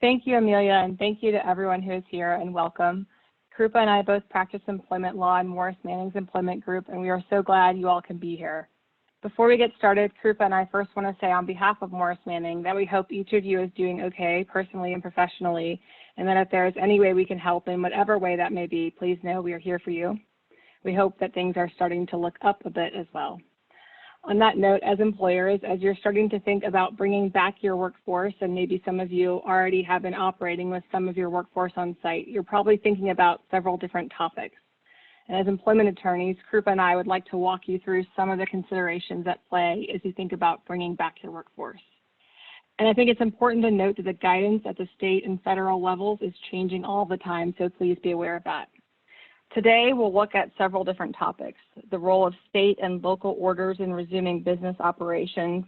Thank you, Amelia, and thank you to everyone who is here, and welcome. Krupa and I both practice employment law in Morris Manning's employment group, and we are so glad you all can be here. Before we get started, Krupa and I first want to say on behalf of Morris Manning that we hope each of you is doing okay personally and professionally, and that if there is any way we can help in whatever way that may be, please know we are here for you. We hope that things are starting to look up a bit as well. On that note, as employers, as you're starting to think about bringing back your workforce, and maybe some of you already have been operating with some of your workforce on site, you're probably thinking about several different topics. And as employment attorneys, Krupa and I would like to walk you through some of the considerations at play as you think about bringing back your workforce. And I think it's important to note that the guidance at the state and federal levels is changing all the time, so please be aware of that. Today, we'll look at several different topics: the role of state and local orders in resuming business operations,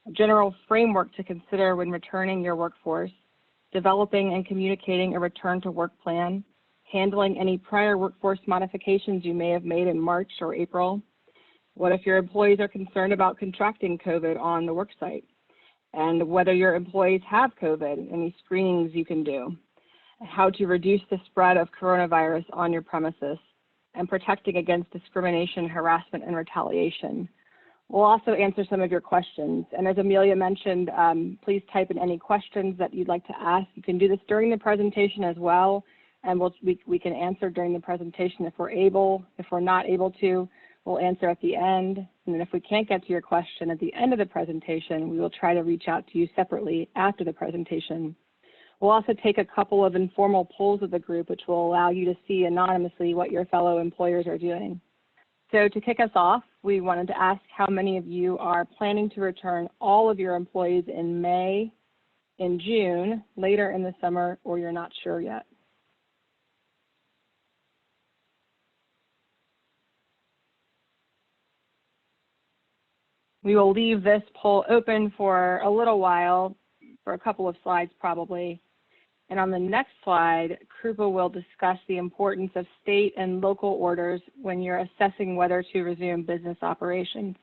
a general framework to consider when returning your workforce, developing and communicating a return to work plan, handling any prior workforce modifications you may have made in March or April, what if your employees are concerned about contracting COVID on the worksite, and whether your employees have COVID, any screenings you can do, how to reduce the spread of coronavirus on your premises, and protecting against discrimination, harassment, and retaliation. We'll also answer some of your questions. And as Amelia mentioned, please type in any questions that you'd like to ask. You can do this during the presentation as well, and we can answer during the presentation if we're able. If we're not able to, we'll answer at the end. And then if we can't get to your question at the end of the presentation, we will try to reach out to you separately after the presentation. We'll also take a couple of informal polls of the group, which will allow you to see anonymously what your fellow employers are doing. So to kick us off, we wanted to ask how many of you are planning to return all of your employees in May, in June, later in the summer, or you're not sure yet. We will leave this poll open for a little while, for a couple of slides probably. And on the next slide, Krupa will discuss the importance of state and local orders when you're assessing whether to resume business operations.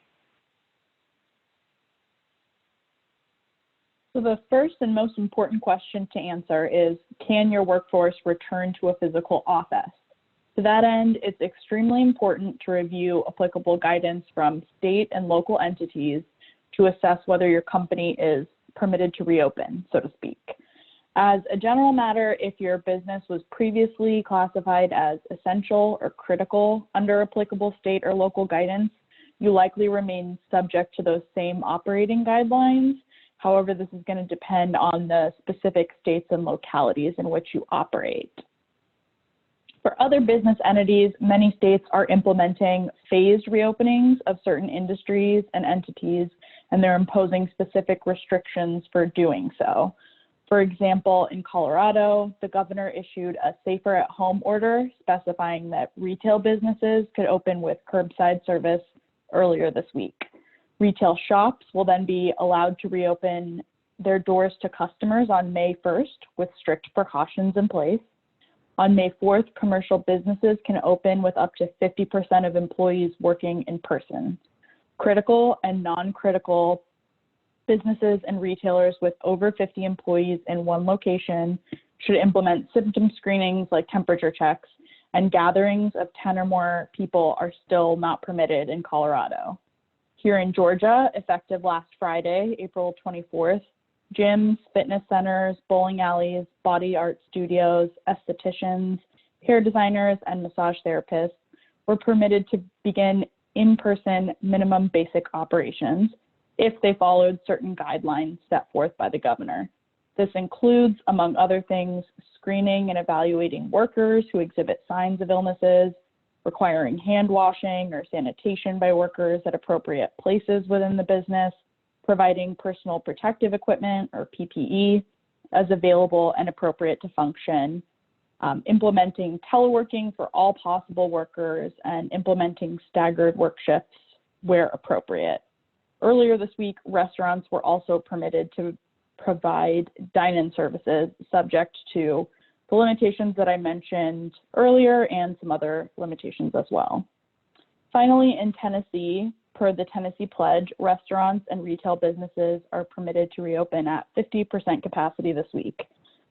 So the first and most important question to answer is, can your workforce return to a physical office? To that end, it's extremely important to review applicable guidance from state and local entities to assess whether your company is permitted to reopen, so to speak. As a general matter, if your business was previously classified as essential or critical under applicable state or local guidance, you likely remain subject to those same operating guidelines. However, this is going to depend on the specific states and localities in which you operate. For other business entities, many states are implementing phased reopenings of certain industries and entities, and they're imposing specific restrictions for doing so. For example, in Colorado, the governor issued a safer at home order specifying that retail businesses could open with curbside service earlier this week. Retail shops will then be allowed to reopen their doors to customers on May 1st with strict precautions in place. On May 4th, commercial businesses can open with up to 50% of employees working in person. Critical and non-critical businesses and retailers with over 50 employees in one location should implement symptom screenings like temperature checks, and gatherings of 10 or more people are still not permitted in Colorado. Here in Georgia, effective last Friday, April 24th, gyms, fitness centers, bowling alleys, body art studios, estheticians, hair designers, and massage therapists were permitted to begin in-person minimum basic operations if they followed certain guidelines set forth by the governor. This includes, among other things, screening and evaluating workers who exhibit signs of illnesses, requiring hand washing or sanitation by workers at appropriate places within the business, providing personal protective equipment or PPE as available and appropriate to function, implementing teleworking for all possible workers, and implementing staggered work shifts where appropriate. Earlier this week, restaurants were also permitted to provide dine-in services subject to the limitations that I mentioned earlier and some other limitations as well. Finally, in Tennessee, per the Tennessee Pledge, restaurants and retail businesses are permitted to reopen at 50% capacity this week.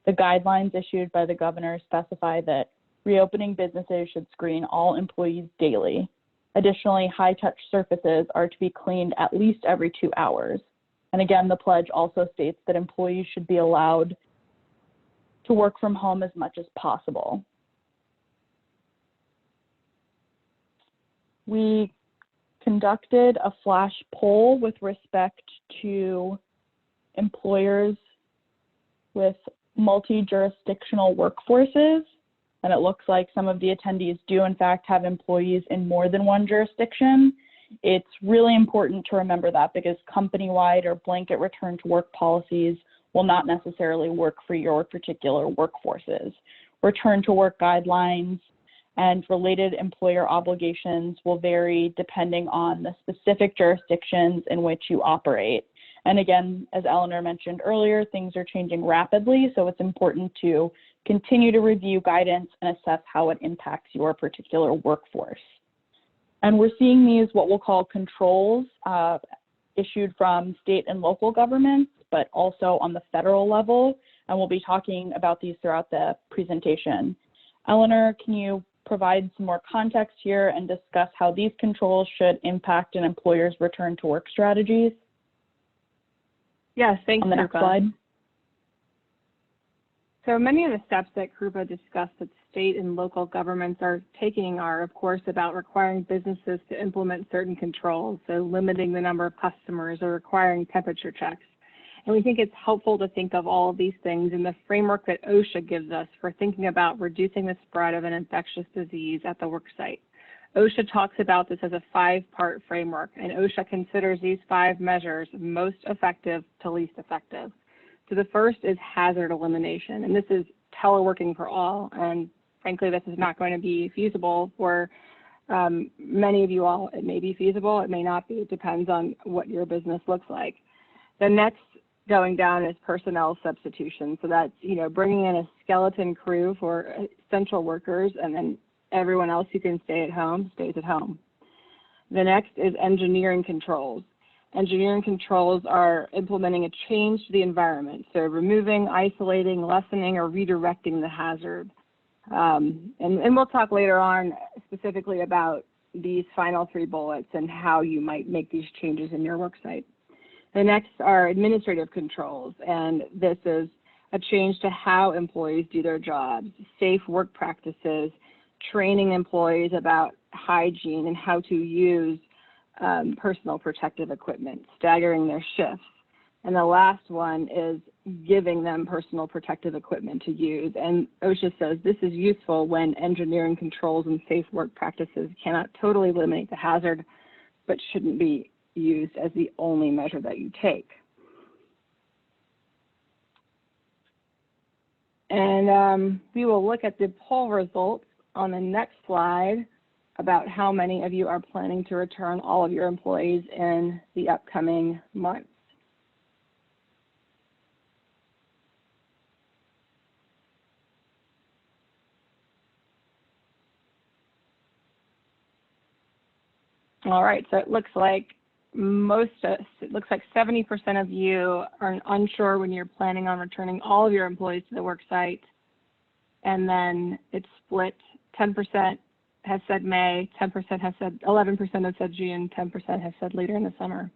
The guidelines issued by the governor specify that reopening businesses should screen all employees daily. Additionally, high-touch surfaces are to be cleaned at least every 2 hours. And again, the pledge also states that employees should be allowed to work from home as much as possible. We conducted a flash poll with respect to employers with multi-jurisdictional workforces, and it looks like some of the attendees do in fact have employees in more than one jurisdiction. It's really important to remember that because company-wide or blanket return to work policies will not necessarily work for your particular workforces. Return to work guidelines and related employer obligations will vary depending on the specific jurisdictions in which you operate. And again, as Eleanor mentioned earlier, things are changing rapidly, so it's important to continue to review guidance and assess how it impacts your particular workforce. And we're seeing these, what we'll call controls, issued from state and local governments, but also on the federal level, and we'll be talking about these throughout the presentation. Eleanor, can you provide some more context here and discuss how these controls should impact an employer's return to work strategies? Yes, thanks, on the next Krupa. slide. So many of the steps that Krupa discussed that state and local governments are taking are, of course, about requiring businesses to implement certain controls, so limiting the number of customers or requiring temperature checks. And we think it's helpful to think of all of these things in the framework that OSHA gives us for thinking about reducing the spread of an infectious disease at the work site. OSHA talks about this as a 5-part framework, and OSHA considers these 5 measures most effective to least effective. So the first is hazard elimination, and this is teleworking for all, and frankly, this is not going to be feasible for many of you all. It may be feasible, it may not be, it depends on what your business looks like. The next going down is personnel substitution, so that's, bringing in a skeleton crew for essential workers, and then everyone else who can stay at home stays at home. The next is engineering controls. Engineering controls are implementing a change to the environment, so removing, isolating, lessening, or redirecting the hazard. And we'll talk later on specifically about these final 3 bullets and how you might make these changes in your worksite. The next are administrative controls, and this is a change to how employees do their jobs, safe work practices, training employees about hygiene and how to use personal protective equipment, staggering their shifts. And the last one is giving them personal protective equipment to use. And OSHA says this is useful when engineering controls and safe work practices cannot totally eliminate the hazard, but shouldn't be used as the only measure that you take. And we will look at the poll results on the next slide about how many of you are planning to return all of your employees in the upcoming months. All right, so it looks like 70% of you are unsure when you're planning on returning all of your employees to the work site. And then it's split, 10% has said May, 10% has said, 11% have said June, 10% have said later in the summer.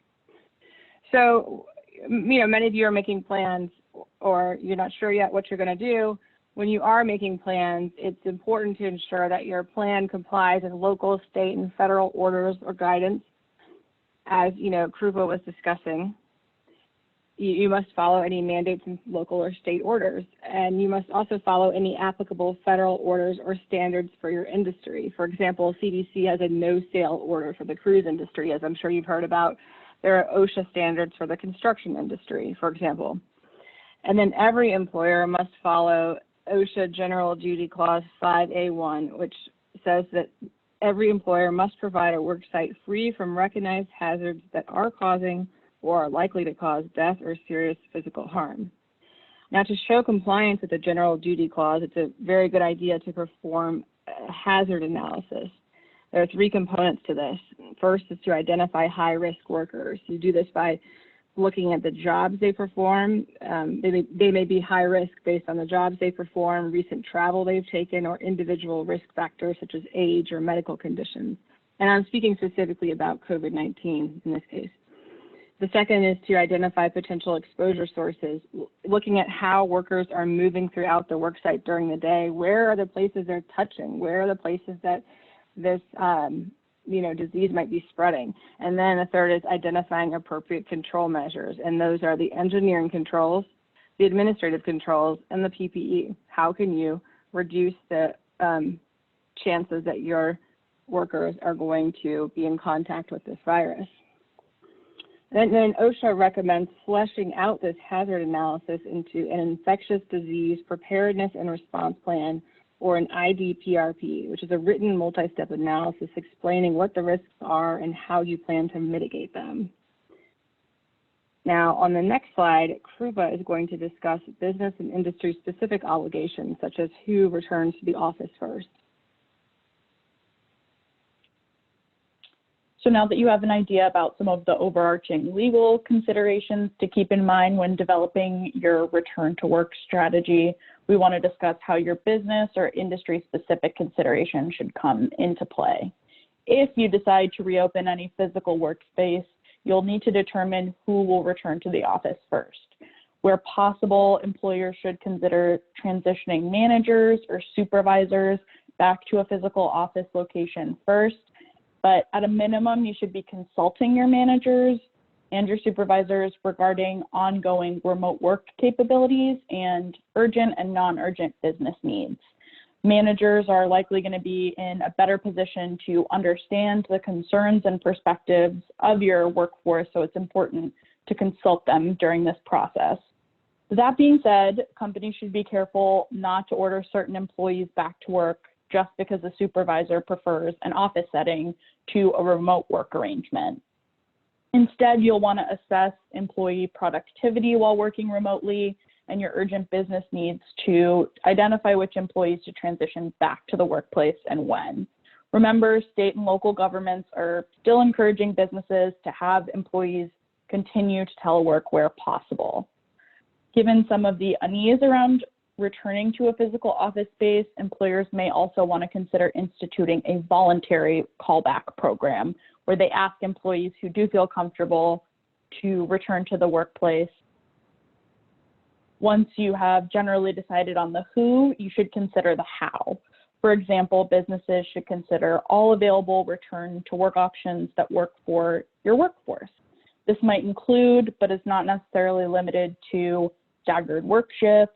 So, many of you are making plans or you're not sure yet what you're going to do. When you are making plans, it's important to ensure that your plan complies with local, state, and federal orders or guidance. As Krupa was discussing, you must follow any mandates in local or state orders, and you must also follow any applicable federal orders or standards for your industry. For example, CDC has a no-sale order for the cruise industry, as I'm sure you've heard about. There are OSHA standards for the construction industry, for example. And then every employer must follow OSHA General Duty Clause 5A1, which says that every employer must provide a worksite free from recognized hazards that are causing or are likely to cause death or serious physical harm. Now, to show compliance with the General Duty Clause, it's a very good idea to perform a hazard analysis. There are 3 components to this. First is to identify high-risk workers. You do this by looking at the jobs they perform. They may be high risk based on the jobs they perform, recent travel they've taken, or individual risk factors such as age or medical conditions. And I'm speaking specifically about COVID-19 in this case. The second is to identify potential exposure sources, looking at how workers are moving throughout the worksite during the day. Where are the places they're touching? Where are the places that this disease might be spreading? And then the third is identifying appropriate control measures. And those are the engineering controls, the administrative controls, and the PPE. How can you reduce the chances that your workers are going to be in contact with this virus? And then OSHA recommends fleshing out this hazard analysis into an infectious disease preparedness and response plan, or an IDPRP, which is a written multi-step analysis explaining what the risks are and how you plan to mitigate them. Now, on the next slide, Krupa is going to discuss business and industry-specific obligations, such as who returns to the office first. So now that you have an idea about some of the overarching legal considerations to keep in mind when developing your return to work strategy, we want to discuss how your business or industry-specific considerations should come into play. If you decide to reopen any physical workspace, you'll need to determine who will return to the office first. Where possible, employers should consider transitioning managers or supervisors back to a physical office location first. But at a minimum, you should be consulting your managers and your supervisors regarding ongoing remote work capabilities and urgent and non-urgent business needs. Managers are likely going to be in a better position to understand the concerns and perspectives of your workforce, so it's important to consult them during this process. That being said, companies should be careful not to order certain employees back to work just because a supervisor prefers an office setting to a remote work arrangement. Instead, you'll want to assess employee productivity while working remotely and your urgent business needs to identify which employees to transition back to the workplace and when. Remember, state and local governments are still encouraging businesses to have employees continue to telework where possible. Given some of the unease around returning to a physical office space, employers may also want to consider instituting a voluntary callback program where they ask employees who do feel comfortable to return to the workplace. Once you have generally decided on the who, you should consider the how. For example, businesses should consider all available return to work options that work for your workforce. This might include, but is not necessarily limited to, staggered work shifts,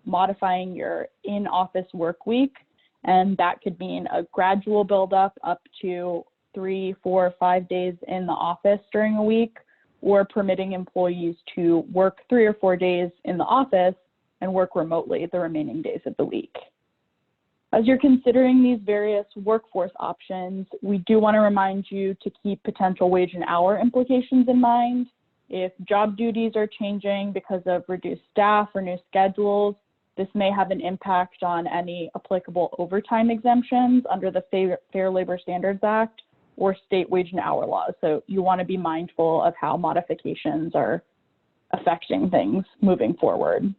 modifying your in-office work week, and that could mean a gradual buildup up to 3, 4, 5 days in the office during a week, or permitting employees to work 3 or 4 days in the office and work remotely the remaining days of the week. As you're considering these various workforce options, we do want to remind you to keep potential wage and hour implications in mind. If job duties are changing because of reduced staff or new schedules, this may have an impact on any applicable overtime exemptions under the Fair Labor Standards Act or state wage and hour laws. So you want to be mindful of how modifications are affecting things moving forward.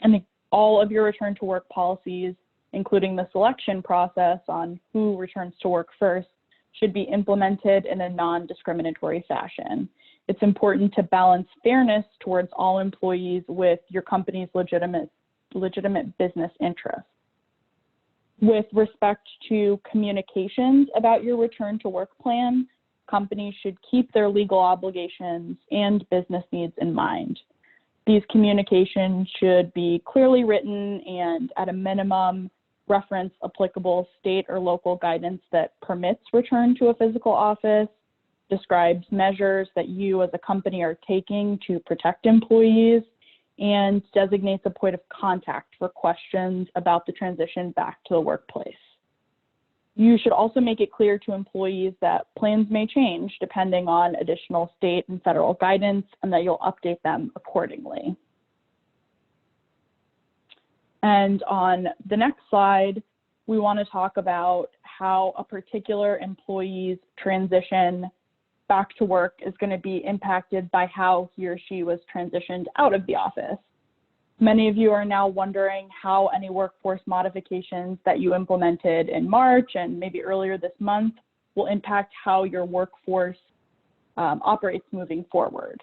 And all of your return to work policies, including the selection process on who returns to work first, should be implemented in a non-discriminatory fashion. It's important to balance fairness towards all employees with your company's legitimate business interests. With respect to communications about your return to work plan, companies should keep their legal obligations and business needs in mind. These communications should be clearly written and, at a minimum, reference applicable state or local guidance that permits return to a physical office, describes measures that you as a company are taking to protect employees, and designates a point of contact for questions about the transition back to the workplace. You should also make it clear to employees that plans may change depending on additional state and federal guidance, and that you'll update them accordingly. And on the next slide, we want to talk about how a particular employee's transition back to work is going to be impacted by how he or she was transitioned out of the office. Many of you are now wondering how any workforce modifications that you implemented in March and maybe earlier this month will impact how your workforce operates moving forward.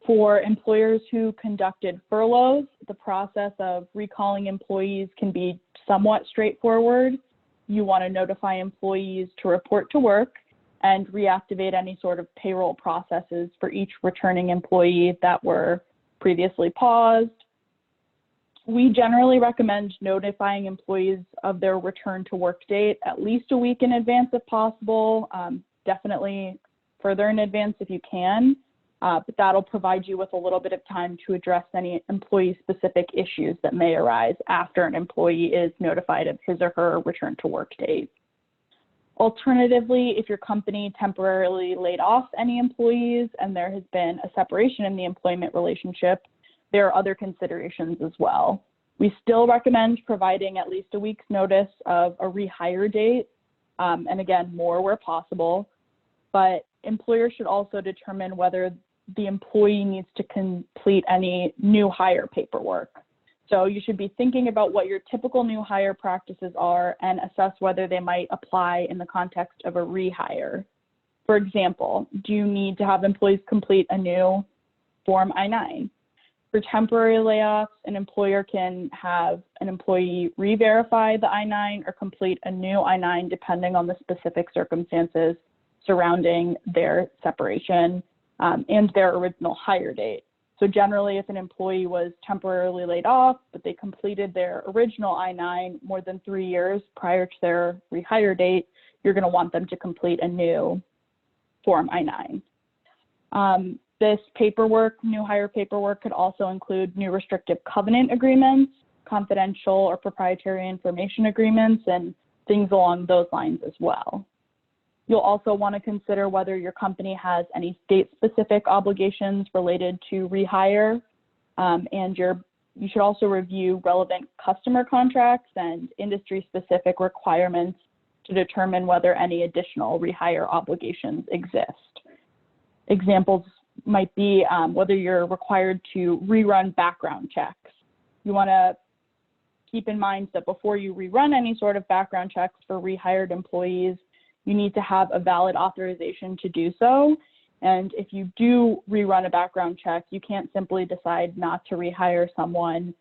For employers who conducted furloughs, the process of recalling employees can be somewhat straightforward. You want to notify employees to report to work and reactivate any sort of payroll processes for each returning employee that were previously paused. We generally recommend notifying employees of their return to work date at least a week in advance if possible, definitely further in advance if you can, but that'll provide you with a little bit of time to address any employee-specific issues that may arise after an employee is notified of his or her return to work date. Alternatively, if your company temporarily laid off any employees and there has been a separation in the employment relationship, there are other considerations as well. We still recommend providing at least a week's notice of a rehire date, and again, more where possible, but employers should also determine whether the employee needs to complete any new hire paperwork. So you should be thinking about what your typical new hire practices are and assess whether they might apply in the context of a rehire. For example, do you need to have employees complete a new Form I-9? For temporary layoffs, an employer can have an employee re-verify the I-9 or complete a new I-9 depending on the specific circumstances surrounding their separation and their original hire date. So generally, if an employee was temporarily laid off, but they completed their original I-9 more than 3 years prior to their rehire date, you're going to want them to complete a new Form I-9. This paperwork, new hire paperwork, could also include new restrictive covenant agreements, confidential or proprietary information agreements, and things along those lines as well. You'll also want to consider whether your company has any state-specific obligations related to rehire, and you should also review relevant customer contracts and industry-specific requirements to determine whether any additional rehire obligations exist. Examples might be whether you're required to rerun background checks. You want to keep in mind that before you rerun any sort of background checks for rehired employees, you need to have a valid authorization to do so. And if you do rerun a background check, you can't simply decide not to rehire someone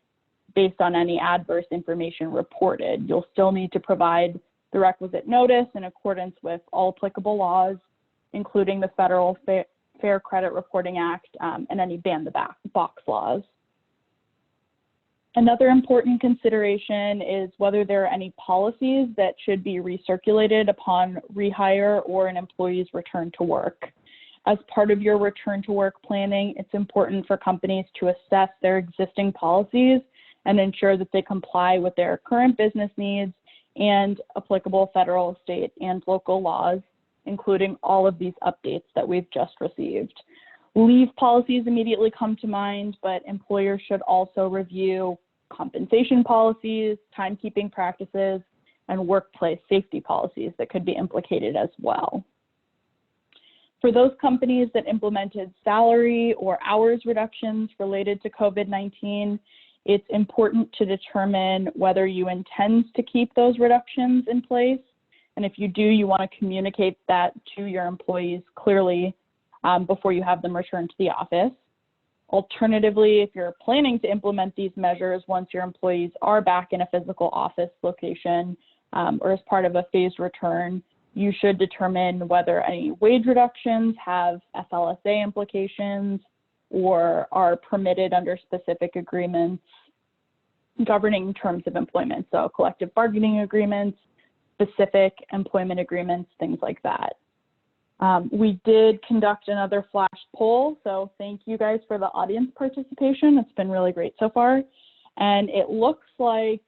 based on any adverse information reported. You'll still need to provide the requisite notice in accordance with all applicable laws, including the Federal Fair Credit Reporting Act and any ban the box laws. Another important consideration is whether there are any policies that should be recirculated upon rehire or an employee's return to work. As part of your return to work planning, it's important for companies to assess their existing policies and ensure that they comply with their current business needs and applicable federal, state, and local laws, including all of these updates that we've just received. Leave policies immediately come to mind, but employers should also review compensation policies, timekeeping practices, and workplace safety policies that could be implicated as well. For those companies that implemented salary or hours reductions related to COVID-19, it's important to determine whether you intend to keep those reductions in place. And if you do, you want to communicate that to your employees clearly before you have them return to the office. Alternatively, if you're planning to implement these measures once your employees are back in a physical office location or as part of a phased return, you should determine whether any wage reductions have FLSA implications or are permitted under specific agreements governing terms of employment, so collective bargaining agreements, specific employment agreements, things like that. We did conduct another flash poll, so thank you guys for the audience participation. It's been really great so far. And it looks like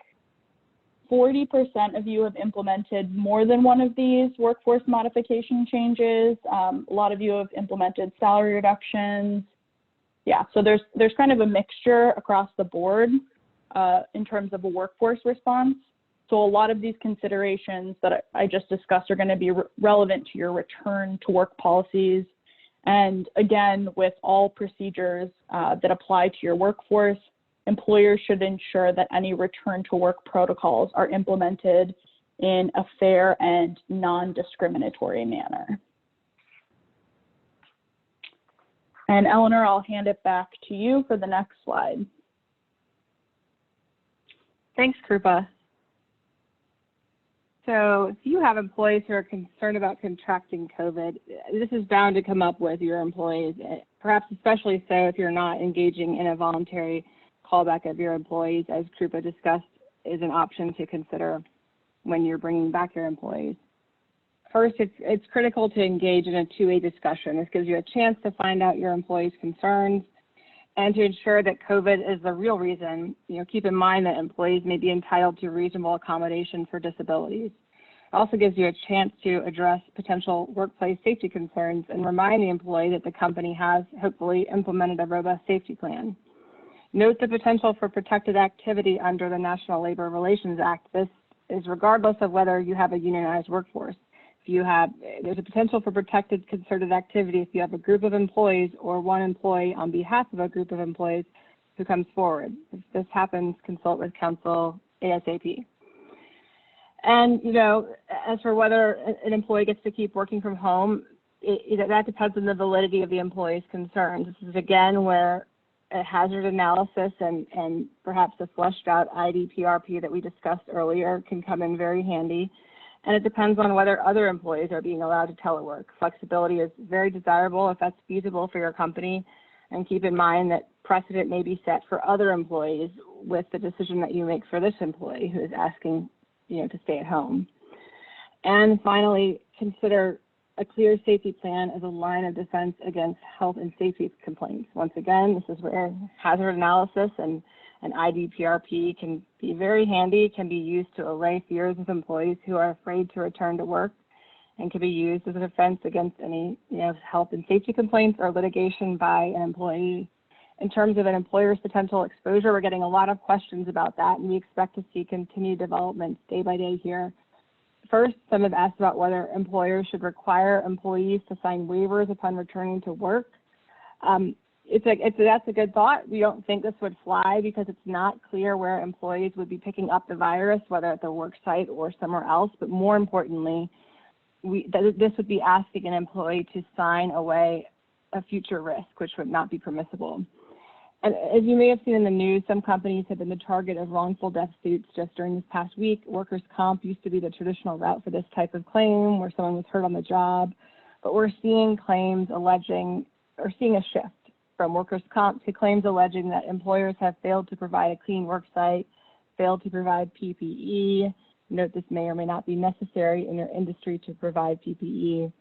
40% of you have implemented more than one of these workforce modification changes. A lot of you have implemented salary reductions. Yeah, so there's kind of a mixture across the board in terms of a workforce response. So a lot of these considerations that I just discussed are going to be relevant to your return to work policies And again, with all procedures that apply to your workforce, employers should ensure that any return to work protocols are implemented in a fair and non-discriminatory manner. And Eleanor, I'll hand it back to you for the next slide. Thanks, Krupa. So if you have employees who are concerned about contracting COVID, this is bound to come up with your employees, perhaps especially so if you're not engaging in a voluntary callback of your employees, as Krupa discussed, is an option to consider when you're bringing back your employees. First, it's critical to engage in a two-way discussion. This gives you a chance to find out your employees' concerns and to ensure that COVID is the real reason. Keep in mind that employees may be entitled to reasonable accommodation for disabilities. It also gives you a chance to address potential workplace safety concerns and remind the employee that the company has hopefully implemented a robust safety plan. Note the potential for protected activity under the National Labor Relations Act. This is regardless of whether you have a unionized workforce. There's a potential for protected concerted activity if you have a group of employees or one employee on behalf of a group of employees who comes forward. If this happens, consult with counsel ASAP. And, as for whether an employee gets to keep working from home, that depends on the validity of the employee's concerns. This is, again, where a hazard analysis and perhaps a fleshed out IDPRP that we discussed earlier can come in very handy. And it depends on whether other employees are being allowed to telework. Flexibility is very desirable if that's feasible for your company. And keep in mind that precedent may be set for other employees with the decision that you make for this employee who is asking, to stay at home. And finally, consider a clear safety plan as a line of defense against health and safety complaints. Once again, this is where hazard analysis and IDPRP can be very handy, can be used to allay fears of employees who are afraid to return to work, and can be used as a defense against any health and safety complaints or litigation by an employee. In terms of an employer's potential exposure, we're getting a lot of questions about that, and we expect to see continued developments day by day here. First, some have asked about whether employers should require employees to sign waivers upon returning to work. That's a good thought. We don't think this would fly because it's not clear where employees would be picking up the virus, whether at their work site or somewhere else. But more importantly, this would be asking an employee to sign away a future risk, which would not be permissible. And as you may have seen in the news, some companies have been the target of wrongful death suits just during this past week. Workers' comp used to be the traditional route for this type of claim where someone was hurt on the job. But we're seeing claims seeing a shift from workers' comp to claims alleging that employers have failed to provide a clean work site, failed to provide PPE. Note this may or may not be necessary in your industry to provide PPE.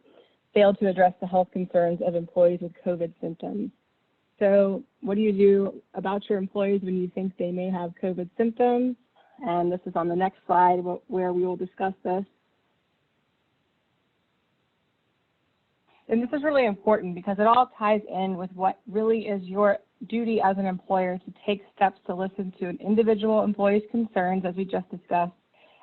Failed to address the health concerns of employees with COVID symptoms. So what do you do about your employees when you think they may have COVID symptoms? And this is on the next slide where we will discuss this. And this is really important because it all ties in with what really is your duty as an employer to take steps to listen to an individual employee's concerns, as we just discussed,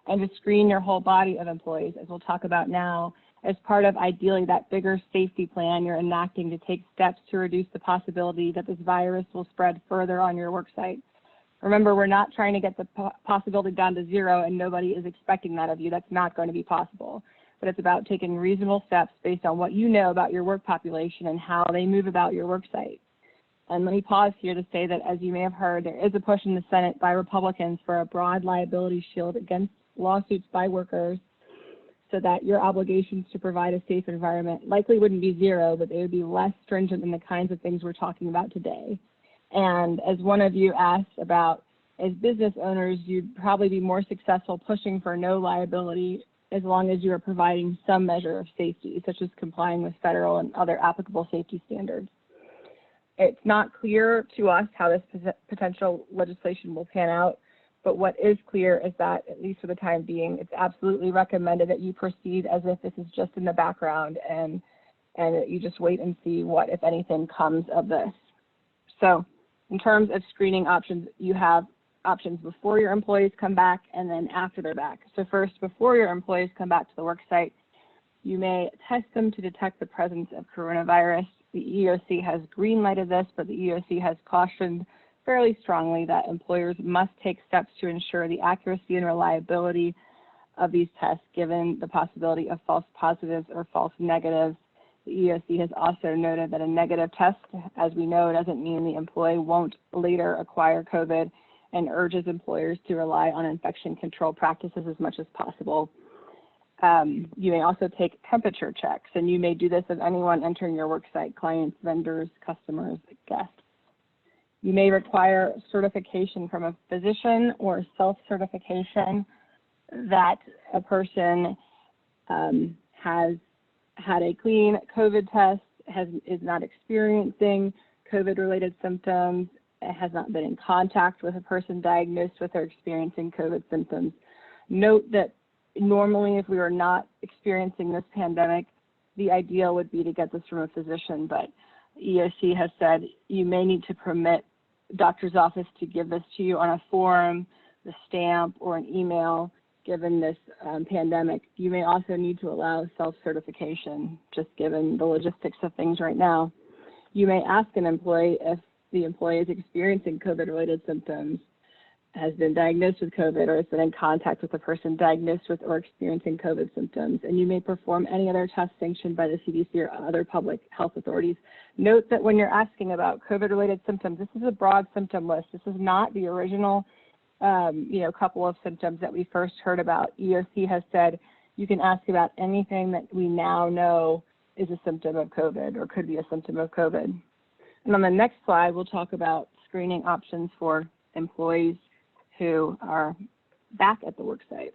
and to screen your whole body of employees, as we'll talk about now, as part of ideally that bigger safety plan you're enacting to take steps to reduce the possibility that this virus will spread further on your work site. Remember, we're not trying to get the possibility down to zero, and nobody is expecting that of you. That's not going to be possible. But it's about taking reasonable steps based on what you know about your work population and how they move about your work site. And let me pause here to say that, as you may have heard, there is a push in the Senate by Republicans for a broad liability shield against lawsuits by workers so that your obligations to provide a safe environment likely wouldn't be zero, but they would be less stringent than the kinds of things we're talking about today. And as one of you asked about, as business owners, you'd probably be more successful pushing for no liability as long as you are providing some measure of safety, such as complying with federal and other applicable safety standards. It's not clear to us how this potential legislation will pan out, but what is clear is that, at least for the time being, it's absolutely recommended that you proceed as if this is just in the background and that you just wait and see what, if anything, comes of this. So in terms of screening options, you have options before your employees come back and then after they're back. So first, before your employees come back to the work site, You may test them to detect the presence of coronavirus. The EEOC has green-lighted this, but the EEOC has cautioned fairly strongly that employers must take steps to ensure the accuracy and reliability of these tests, given the possibility of false positives or false negatives. The EEOC has also noted that a negative test, as we know, doesn't mean the employee won't later acquire COVID, and urges employers to rely on infection control practices as much as possible. You may also take temperature checks, and you may do this of anyone entering your worksite: clients, vendors, customers, guests. You may require certification from a physician or self-certification that a person has had a clean COVID test, is not experiencing COVID-related symptoms, has not been in contact with a person diagnosed with or experiencing COVID symptoms. Note that normally, if we were not experiencing this pandemic, the ideal would be to get this from a physician, but EEOC has said you may need to permit doctor's office to give this to you on a form, the stamp, or an email. Given this pandemic, you may also need to allow self-certification, just given the logistics of things right now. You may ask an employee if the employee is experiencing COVID-related symptoms, has been diagnosed with COVID, or has been in contact with a person diagnosed with or experiencing COVID symptoms, and you may perform any other test sanctioned by the CDC or other public health authorities. Note that when you're asking about COVID-related symptoms, this is a broad symptom list. This is not the original couple of symptoms that we first heard about. EEOC has said you can ask about anything that we now know is a symptom of COVID or could be a symptom of COVID. And on the next slide, we'll talk about screening options for employees who are back at the worksite.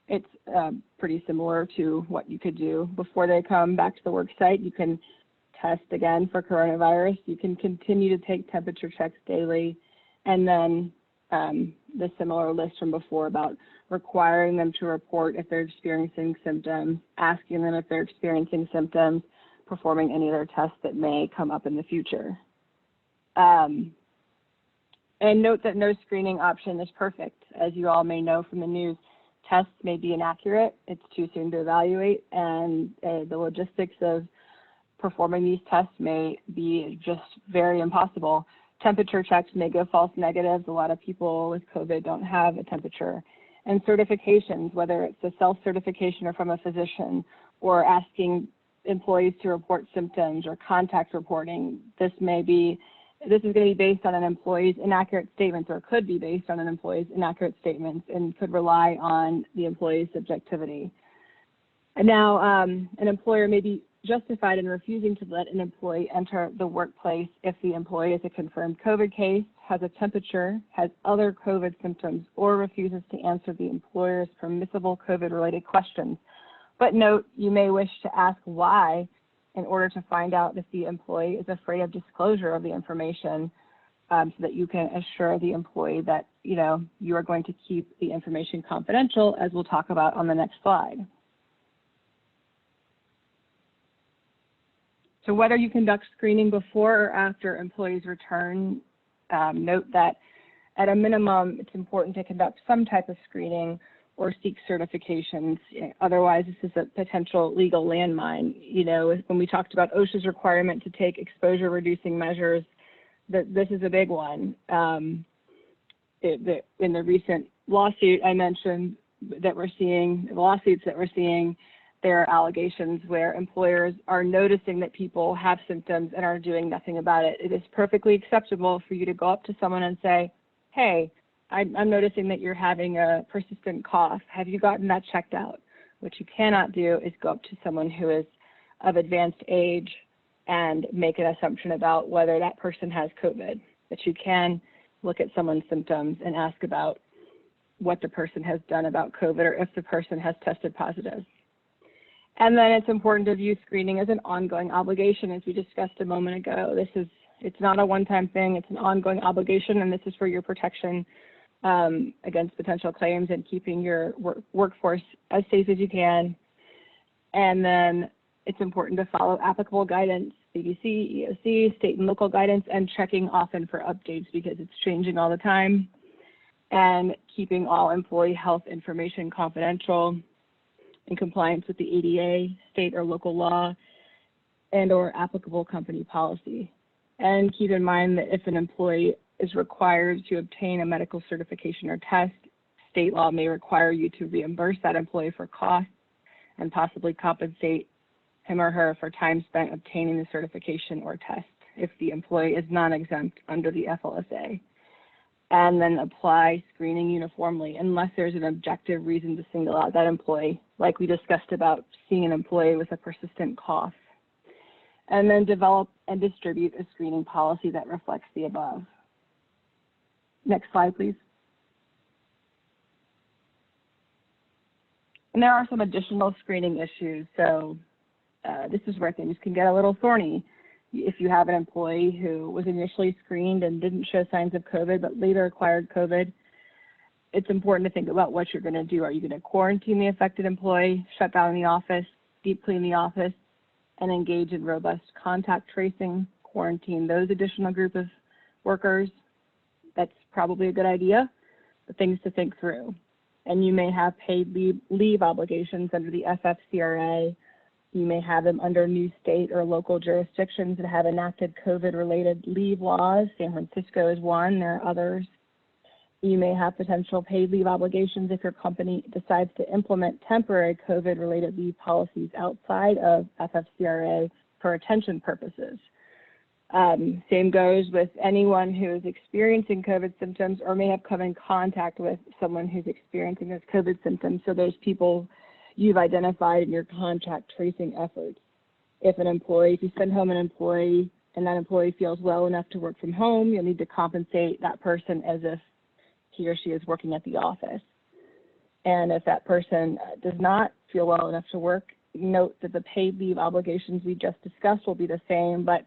It's pretty similar to what you could do before they come back to the worksite. You can test again for coronavirus. You can continue to take temperature checks daily, and then the similar list from before about requiring them to report if they're experiencing symptoms, asking them if they're experiencing symptoms, performing any other tests that may come up in the future. And note that no screening option is perfect. As you all may know from the news, tests may be inaccurate, it's too soon to evaluate, and the logistics of performing these tests may be just very impossible. Temperature checks may go false negatives. A lot of people with COVID don't have a temperature. And certifications, whether it's a self-certification or from a physician, or asking employees to report symptoms or contact reporting, this is going to be based on an employee's inaccurate statements, or could be based on an employee's inaccurate statements, and could rely on the employee's subjectivity. And now, an employer may be justified in refusing to let an employee enter the workplace if the employee is a confirmed COVID case, has a temperature, has other COVID symptoms, or refuses to answer the employer's permissible COVID-related questions. But note, you may wish to ask why in order to find out if the employee is afraid of disclosure of the information, so that you can assure the employee that you are going to keep the information confidential, as we'll talk about on the next slide. So whether you conduct screening before or after employees return, note that at a minimum, it's important to conduct some type of screening or seek certifications. Otherwise, this is a potential legal landmine. When we talked about OSHA's requirement to take exposure-reducing measures, this is a big one. In the recent lawsuit I mentioned that we're seeing, the lawsuits that we're seeing, there are allegations where employers are noticing that people have symptoms and are doing nothing about it. It is perfectly acceptable for you to go up to someone and say, hey, I'm noticing that you're having a persistent cough. Have you gotten that checked out? What you cannot do is go up to someone who is of advanced age and make an assumption about whether that person has COVID. But you can look at someone's symptoms and ask about what the person has done about COVID, or if the person has tested positive. And then it's important to view screening as an ongoing obligation, as we discussed a moment ago. It's not a one-time thing, it's an ongoing obligation, and this is for your protection against potential claims and keeping your workforce as safe as you can. And then it's important to follow applicable guidance, CDC, EOC, state and local guidance, and checking often for updates because it's changing all the time, and keeping all employee health information confidential. in compliance with the ADA, state or local law, and or applicable company policy. And keep in mind that if an employee is required to obtain a medical certification or test, state law may require you to reimburse that employee for costs and possibly compensate him or her for time spent obtaining the certification or test if the employee is non-exempt under the FLSA. And then apply screening uniformly unless there's an objective reason to single out that employee, like we discussed about seeing an employee with a persistent cough. And then develop and distribute a screening policy that reflects the above. Next slide, please. And there are some additional screening issues. So this is where things can get a little thorny. If you have an employee who was initially screened and didn't show signs of COVID, but later acquired COVID, it's important to think about what you're going to do. Are you going to quarantine the affected employee, shut down the office, deep clean the office, and engage in robust contact tracing, quarantine those additional group of workers? That's probably a good idea, but things to think through. And you may have paid leave obligations under the FFCRA. You may have them under new state or local jurisdictions that have enacted COVID-related leave laws. San Francisco is one, there are others. You may have potential paid leave obligations if your company decides to implement temporary COVID-related leave policies outside of FFCRA for retention purposes. Same goes with anyone who is experiencing COVID symptoms or may have come in contact with someone who's experiencing those COVID symptoms. So those people you've identified in your contact tracing efforts. If you send home an employee and that employee feels well enough to work from home, you'll need to compensate that person as if he or she is working at the office. And if that person does not feel well enough to work, note that the paid leave obligations we just discussed will be the same, but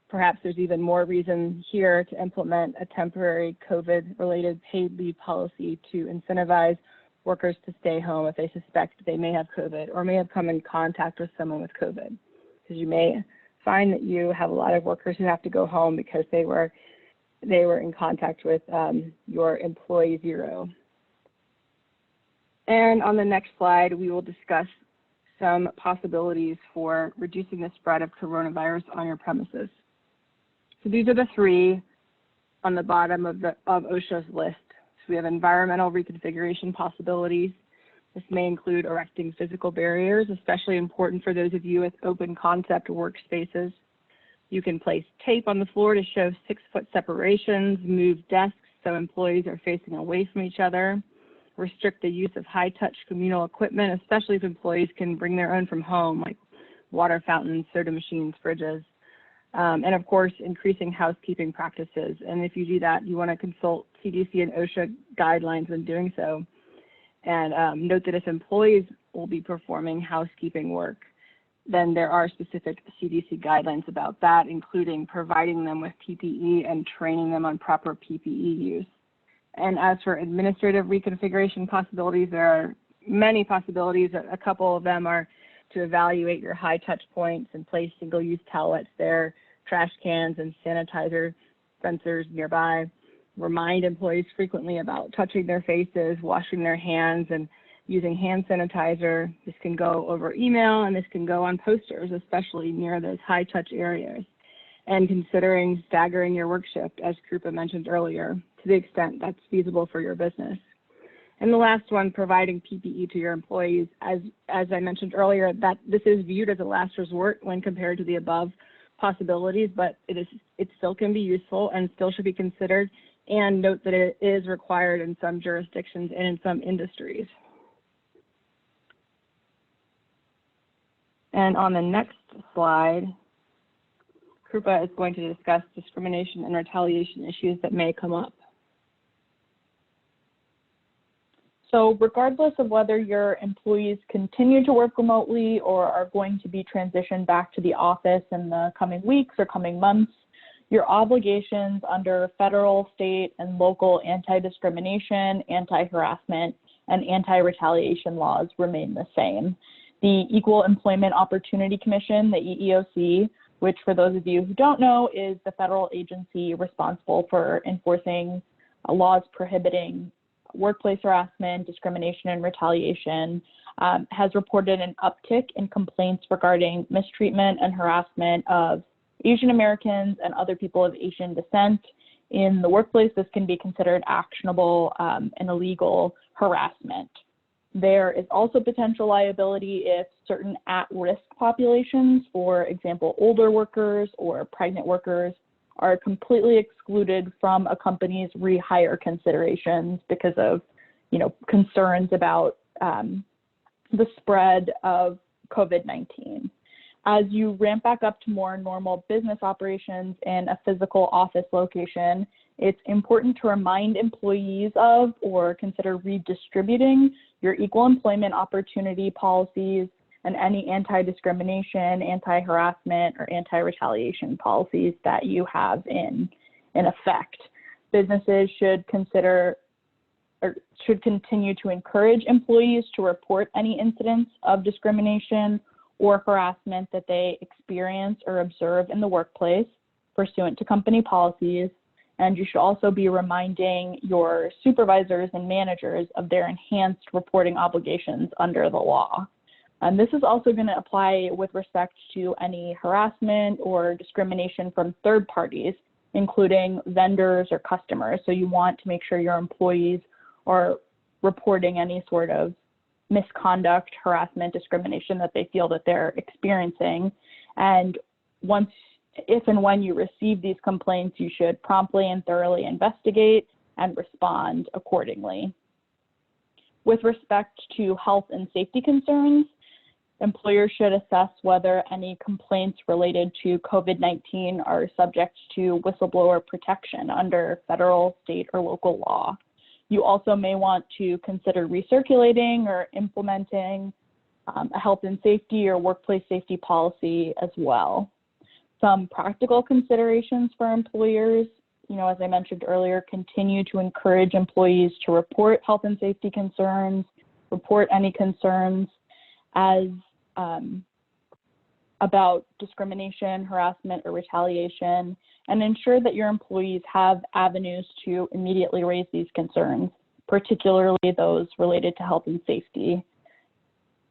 perhaps there's even more reason here to implement a temporary COVID-related paid leave policy to incentivize workers to stay home if they suspect they may have COVID or may have come in contact with someone with COVID. Because you may find that you have a lot of workers who have to go home because they were in contact with your employee zero. And on the next slide, we will discuss some possibilities for reducing the spread of coronavirus on your premises. So these are the three on the bottom of OSHA's list. So we have environmental reconfiguration possibilities. This may include erecting physical barriers, especially important for those of you with open concept workspaces. You can place tape on the floor to show 6-foot separations, move desks so employees are facing away from each other, restrict the use of high-touch communal equipment, especially if employees can bring their own from home, like water fountains, soda machines, fridges. And of course, increasing housekeeping practices. And if you do that, you want to consult CDC and OSHA guidelines when doing so. And note that if employees will be performing housekeeping work, then there are specific CDC guidelines about that, including providing them with PPE and training them on proper PPE use. And as for administrative reconfiguration possibilities, there are many possibilities. A couple of them are to evaluate your high touch points and place single-use towelettes there, trash cans and sanitizer dispensers nearby. Remind employees frequently about touching their faces, washing their hands, and using hand sanitizer. This can go over email and this can go on posters, especially near those high touch areas. And considering staggering your work shift, as Krupa mentioned earlier, to the extent that's feasible for your business. And the last one, providing PPE to your employees. As I mentioned earlier, that this is viewed as a last resort when compared to the above possibilities, but it still can be useful and still should be considered. And note that it is required in some jurisdictions and in some industries. And on the next slide, Krupa is going to discuss discrimination and retaliation issues that may come up. So regardless of whether your employees continue to work remotely or are going to be transitioned back to the office in the coming weeks or coming months, your obligations under federal, state, and local anti-discrimination, anti-harassment, and anti-retaliation laws remain the same. The Equal Employment Opportunity Commission, the EEOC, which for those of you who don't know is the federal agency responsible for enforcing laws prohibiting workplace harassment, discrimination, and retaliation has reported an uptick in complaints regarding mistreatment and harassment of Asian Americans and other people of Asian descent in the workplace. This can be considered actionable and illegal harassment. There is also potential liability if certain at-risk populations, for example, older workers or pregnant workers, are completely excluded from a company's rehire considerations because of, concerns about the spread of COVID-19. As you ramp back up to more normal business operations in a physical office location, it's important to remind employees of or consider redistributing your equal employment opportunity policies and any anti-discrimination, anti-harassment, or anti-retaliation policies that you have in effect. Businesses should continue to encourage employees to report any incidents of discrimination or harassment that they experience or observe in the workplace pursuant to company policies. And you should also be reminding your supervisors and managers of their enhanced reporting obligations under the law. And this is also going to apply with respect to any harassment or discrimination from third parties, including vendors or customers. So you want to make sure your employees are reporting any sort of misconduct, harassment, discrimination that they feel that they're experiencing. And if and when you receive these complaints, you should promptly and thoroughly investigate and respond accordingly. With respect to health and safety concerns, employers should assess whether any complaints related to COVID-19 are subject to whistleblower protection under federal, state, or local law. You also may want to consider recirculating or implementing a health and safety or workplace safety policy as well. Some practical considerations for employers, as I mentioned earlier, continue to encourage employees to report health and safety concerns, report any concerns about discrimination, harassment, or retaliation, and ensure that your employees have avenues to immediately raise these concerns, particularly those related to health and safety.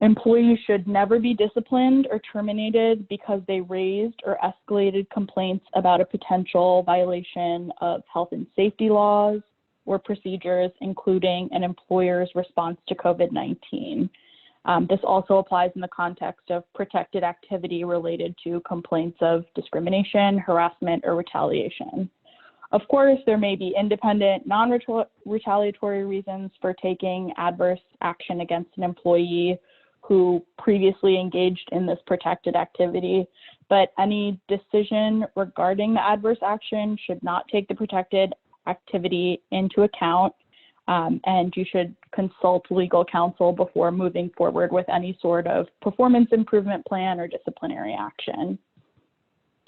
Employees should never be disciplined or terminated because they raised or escalated complaints about a potential violation of health and safety laws or procedures, including an employer's response to COVID-19. This also applies in the context of protected activity related to complaints of discrimination, harassment, or retaliation. Of course, there may be independent, non-retaliatory reasons for taking adverse action against an employee who previously engaged in this protected activity, but any decision regarding the adverse action should not take the protected activity into account, and you should consult legal counsel before moving forward with any sort of performance improvement plan or disciplinary action.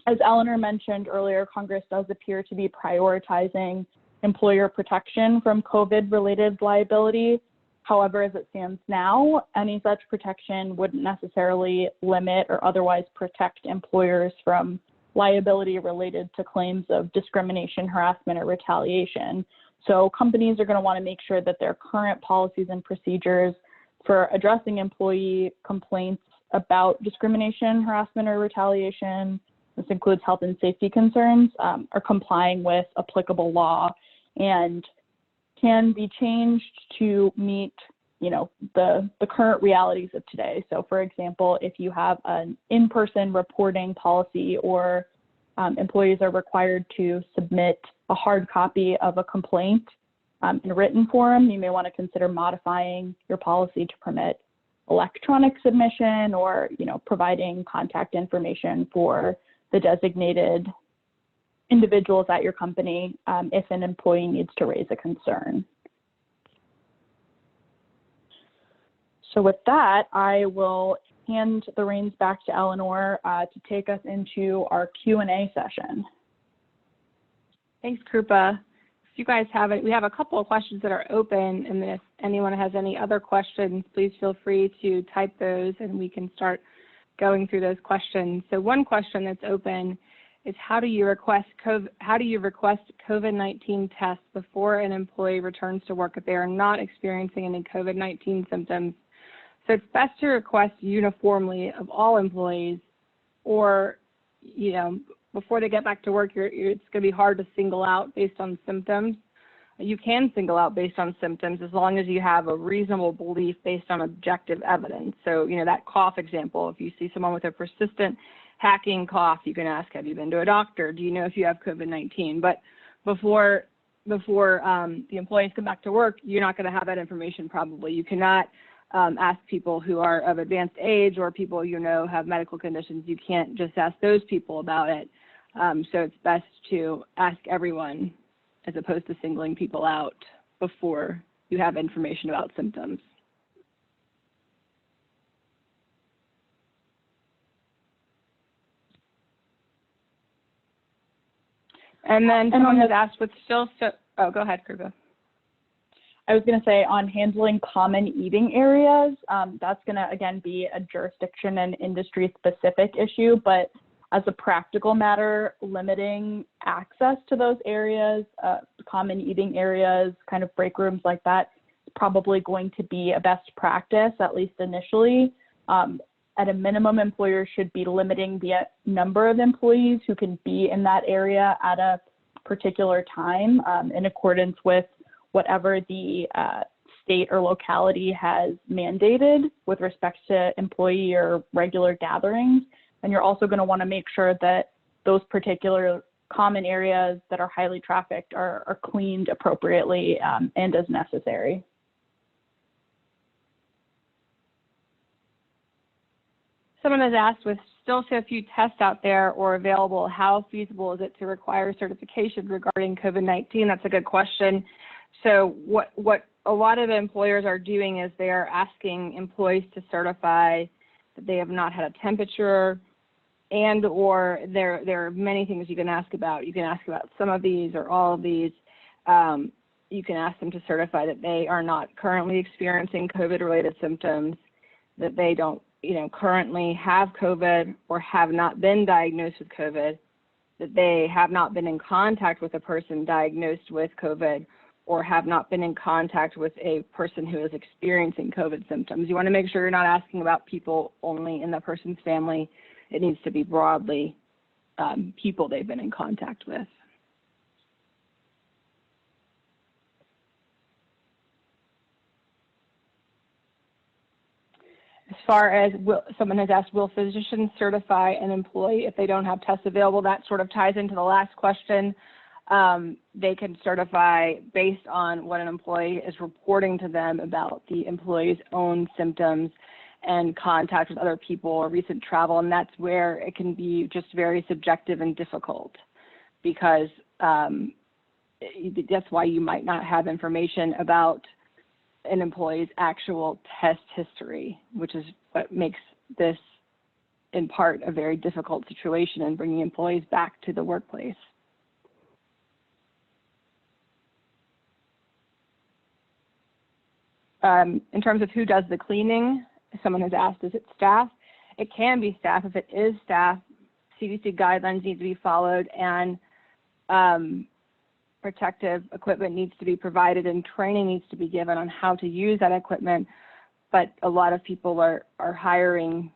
As Eleanor mentioned earlier, Congress does appear to be prioritizing employer protection from COVID-related liability. However, as it stands now, any such protection wouldn't necessarily limit or otherwise protect employers from liability related to claims of discrimination, harassment, or retaliation. So companies are going to want to make sure that their current policies and procedures for addressing employee complaints about discrimination, harassment, or retaliation, this includes health and safety concerns, are complying with applicable law and can be changed to meet, the current realities of today. So for example, if you have an in-person reporting policy or employees are required to submit a hard copy of a complaint in written form, you may want to consider modifying your policy to permit electronic submission or, providing contact information for the designated individuals at your company if an employee needs to raise a concern. So with that, I will hand the reins back to Eleanor to take us into our Q&A session. Thanks, Krupa. If you guys have it, we have a couple of questions that are open, and if anyone has any other questions, please feel free to type those and we can start going through those questions. So one question that's open is how do you request COVID-19 tests before an employee returns to work if they are not experiencing any COVID-19 symptoms. So it's best to request uniformly of all employees, or, before they get back to work, it's going to be hard to single out based on symptoms. You can single out based on symptoms as long as you have a reasonable belief based on objective evidence. So, that cough example, if you see someone with a persistent hacking cough, you can ask, have you been to a doctor? Do you know if you have COVID-19? But before the employees come back to work, you're not going to have that information probably. You cannot ask people who are of advanced age or people have medical conditions. You can't just ask those people about it. So it's best to ask everyone as opposed to singling people out before you have information about symptoms. And then someone has asked oh, go ahead, Krupa. I was going to say on handling common eating areas, that's going to, again, be a jurisdiction and industry-specific issue, but as a practical matter, limiting access to those areas, common eating areas, kind of break rooms like that, is probably going to be a best practice, at least initially. At a minimum, employers should be limiting the number of employees who can be in that area at a particular time in accordance with whatever the state or locality has mandated with respect to employee or regular gatherings. And you're also going to want to make sure that those particular common areas that are highly trafficked are cleaned appropriately and as necessary. Someone has asked, with still so few tests out there or available, how feasible is it to require certification regarding COVID-19? That's a good question. So what a lot of employers are doing is they are asking employees to certify that they have not had a temperature, and or there are many things you can ask about. You can ask about some of these or all of these. You can ask them to certify that they are not currently experiencing COVID-related symptoms, that they don't currently have COVID or have not been diagnosed with COVID, that they have not been in contact with a person diagnosed with COVID, or have not been in contact with a person who is experiencing COVID symptoms. You want to make sure you're not asking about people only in the person's family. It needs to be broadly people they've been in contact with. As far as someone has asked, will physicians certify an employee if they don't have tests available? That sort of ties into the last question. They can certify based on what an employee is reporting to them about the employee's own symptoms and contact with other people or recent travel, and that's where it can be just very subjective and difficult, because that's why you might not have information about an employee's actual test history, which is what makes this in part a very difficult situation in bringing employees back to the workplace. In terms of who does the cleaning, someone has asked, is it staff? It can be staff. If it is staff, CDC guidelines need to be followed, and protective equipment needs to be provided, and training needs to be given on how to use that equipment. But a lot of people are hiring,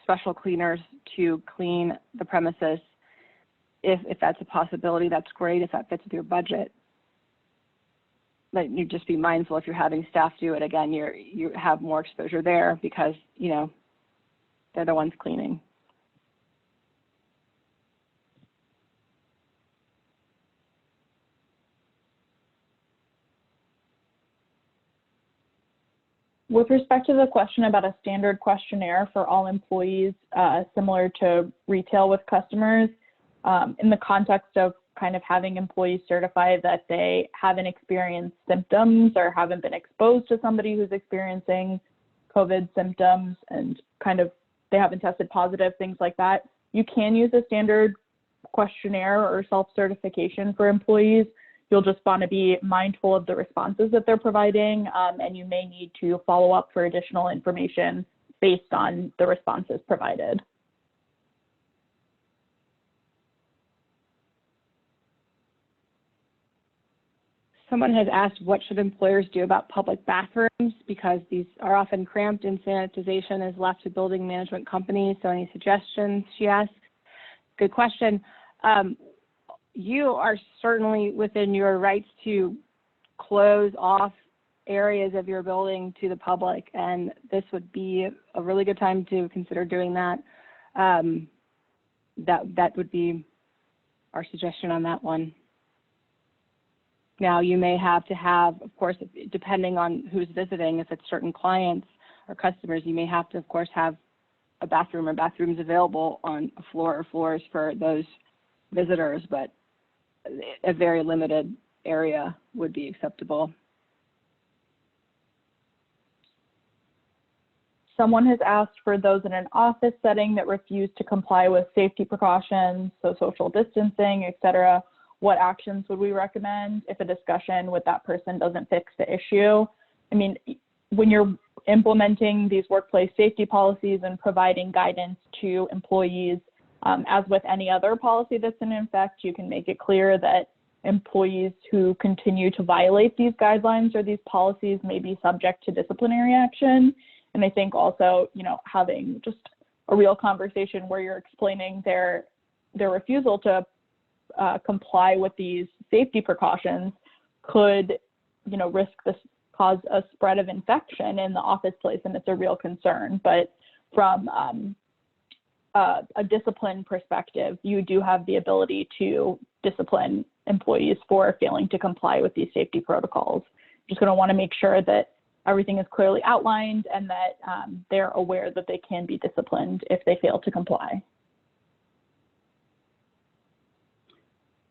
special cleaners to clean the premises. If that's a possibility, that's great. If that fits with your budget. But you just be mindful, if you're having staff do it, again, you have more exposure there because, they're the ones cleaning. With respect to the question about a standard questionnaire for all employees, similar to retail with customers, in the context of kind of having employees certify that they haven't experienced symptoms or haven't been exposed to somebody who's experiencing COVID symptoms, and kind of they haven't tested positive, things like that, you can use a standard questionnaire or self-certification for employees. You'll just want to be mindful of the responses that they're providing, and you may need to follow up for additional information based on the responses provided. Someone has asked, what should employers do about public bathrooms, because these are often cramped and sanitization is left to building management companies. So any suggestions, she asked? Good question. You are certainly within your rights to close off areas of your building to the public, and this would be a really good time to consider doing that. That would be our suggestion on that one. Now, you may have to have, of course, depending on who's visiting, if it's certain clients or customers, you may have to, of course, have a bathroom or bathrooms available on a floor or floors for those visitors, but a very limited area would be acceptable. Someone has asked for those in an office setting that refuse to comply with safety precautions, so social distancing, et cetera. What actions would we recommend if a discussion with that person doesn't fix the issue? I mean, when you're implementing these workplace safety policies and providing guidance to employees, as with any other policy that's in effect, you can make it clear that employees who continue to violate these guidelines or these policies may be subject to disciplinary action. And I think also, having just a real conversation where you're explaining their refusal to comply with these safety precautions could, risk this, cause a spread of infection in the office place, and it's a real concern. But from a discipline perspective, you do have the ability to discipline employees for failing to comply with these safety protocols. Just going to want to make sure that everything is clearly outlined and that they're aware that they can be disciplined if they fail to comply.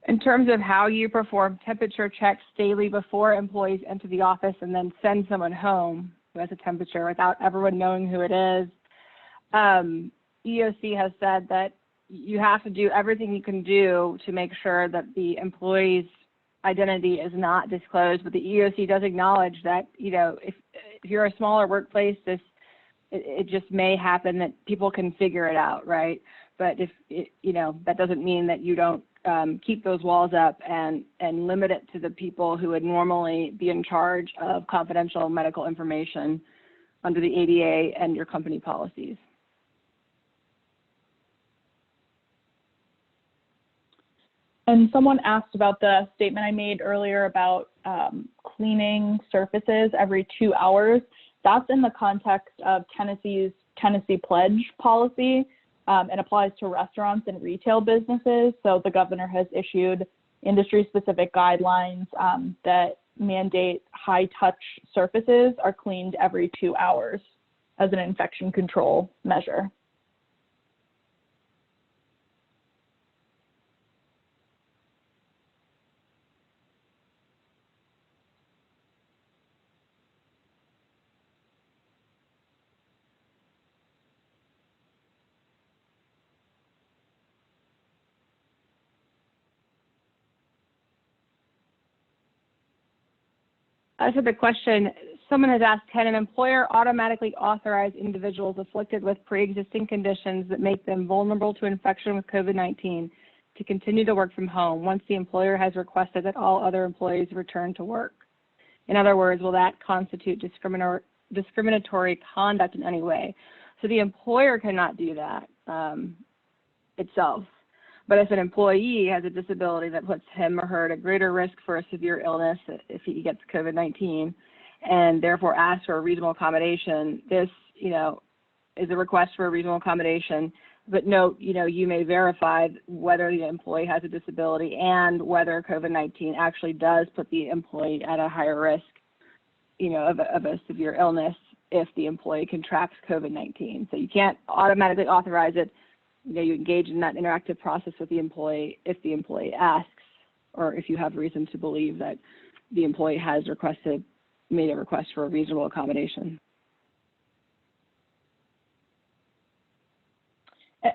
In terms of how you perform temperature checks daily before employees enter the office and then send someone home who has a temperature without everyone knowing who it is, EOC has said that you have to do everything you can do to make sure that the employee's identity is not disclosed. But the EOC does acknowledge that, if you're a smaller workplace, it just may happen that people can figure it out, right? But that doesn't mean that you don't keep those walls up and limit it to the people who would normally be in charge of confidential medical information under the ADA and your company policies. And someone asked about the statement I made earlier about cleaning surfaces every 2 hours. That's in the context of Tennessee's Tennessee Pledge policy. It applies to restaurants and retail businesses. So the governor has issued industry-specific guidelines that mandate high-touch surfaces are cleaned every 2 hours as an infection control measure. As for the question, someone has asked, can an employer automatically authorize individuals afflicted with pre-existing conditions that make them vulnerable to infection with COVID-19 to continue to work from home once the employer has requested that all other employees return to work? In other words, will that constitute discriminatory conduct in any way? So the employer cannot do that itself. But if an employee has a disability that puts him or her at a greater risk for a severe illness if he gets COVID-19 and therefore asks for a reasonable accommodation, this, is a request for a reasonable accommodation. But note, you may verify whether the employee has a disability and whether COVID-19 actually does put the employee at a higher risk, of a severe illness if the employee contracts COVID-19. So you can't automatically authorize it. You engage in that interactive process with the employee if the employee asks, or if you have reason to believe that the employee has made a request for a reasonable accommodation.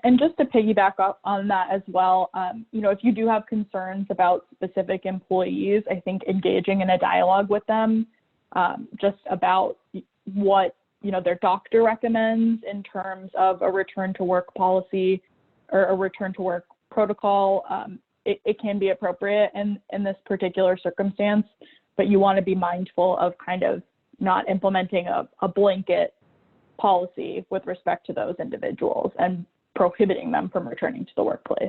And just to piggyback on that as well, if you do have concerns about specific employees, I think engaging in a dialogue with them just about what their doctor recommends in terms of a return to work policy or a return to work protocol, it can be appropriate in this particular circumstance. but you want to be mindful of kind of not implementing a blanket policy with respect to those individuals and prohibiting them from returning to the workplace.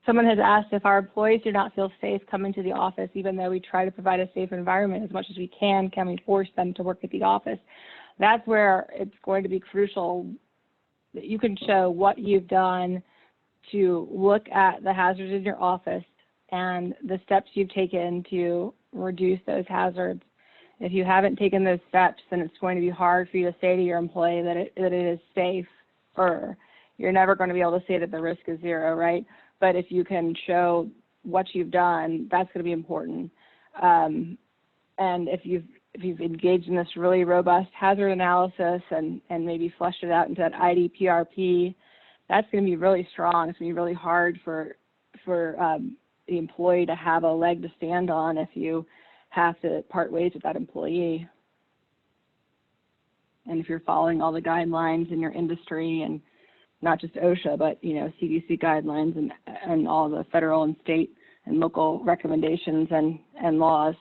Someone has asked if our employees do not feel safe coming to the office, even though we try to provide a safe environment as much as we can we force them to work at the office? That's where it's going to be crucial that you can show what you've done to look at the hazards in your office and the steps you've taken to reduce those hazards. If you haven't taken those steps, then it's going to be hard for you to say to your employee that it is safe, or you're never going to be able to say that the risk is zero, right? But if you can show what you've done, that's going to be important. And if you've engaged in this really robust hazard analysis and maybe fleshed it out into that IDPRP, that's going to be really strong. It's going to be really hard for the employee to have a leg to stand on if you have to part ways with that employee. And if you're following all the guidelines in your industry, and not just OSHA, but CDC guidelines and all the federal and state and local recommendations and laws.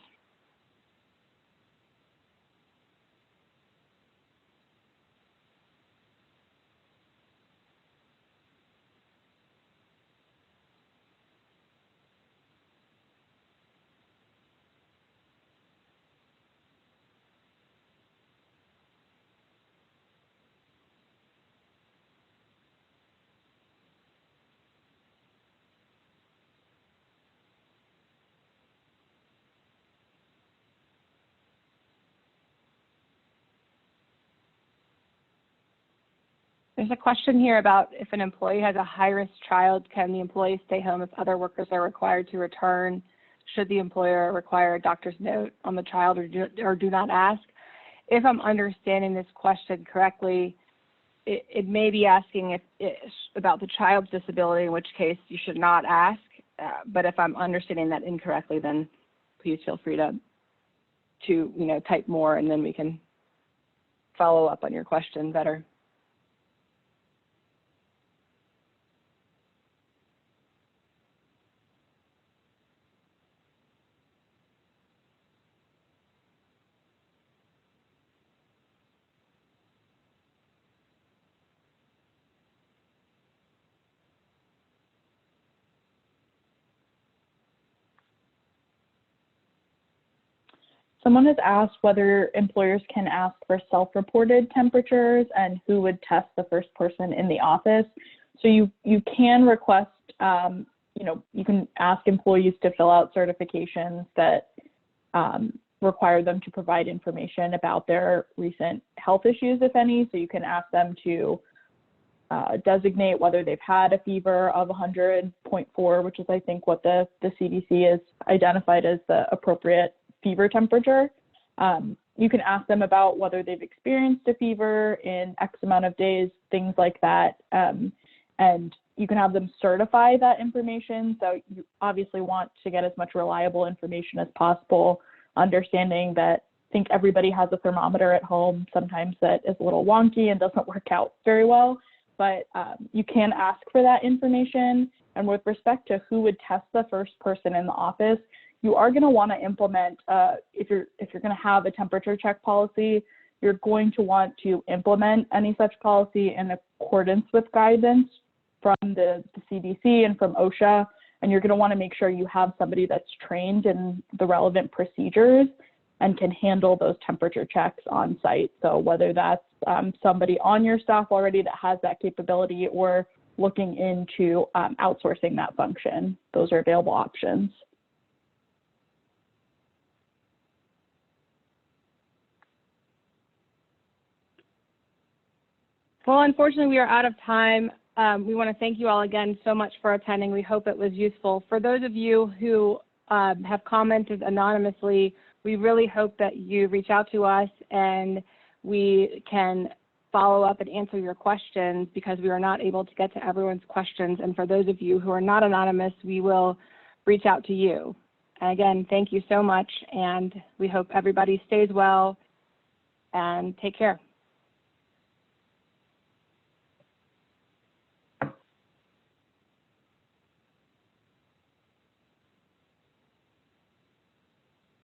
There's a question here about if an employee has a high-risk child, can the employee stay home if other workers are required to return? Should the employer require a doctor's note on the child or do not ask? If I'm understanding this question correctly, it may be asking about the child's disability, in which case you should not ask. But if I'm understanding that incorrectly, then please feel free to type more, and then we can follow up on your question better. Someone has asked whether employers can ask for self-reported temperatures and who would test the first person in the office. So you can request, you can ask employees to fill out certifications that require them to provide information about their recent health issues, if any. So you can ask them to designate whether they've had a fever of 100.4, which is, I think, what the CDC has identified as the appropriate fever temperature. You can ask them about whether they've experienced a fever in X amount of days, things like that. And you can have them certify that information. So you obviously want to get as much reliable information as possible, understanding that I think everybody has a thermometer at home. Sometimes that is a little wonky and doesn't work out very well, but you can ask for that information. And with respect to who would test the first person in the office, you are going to want to implement, if you're going to have a temperature check policy, you're going to want to implement any such policy in accordance with guidance from the CDC and from OSHA, and you're going to want to make sure you have somebody that's trained in the relevant procedures and can handle those temperature checks on site. So whether that's somebody on your staff already that has that capability or looking into outsourcing that function, those are available options. Well, unfortunately, we are out of time. We want to thank you all again so much for attending. We hope it was useful. For those of you who have commented anonymously, we really hope that you reach out to us and we can follow up and answer your questions, because we are not able to get to everyone's questions. And for those of you who are not anonymous, we will reach out to you. And again, thank you so much, and we hope everybody stays well and take care.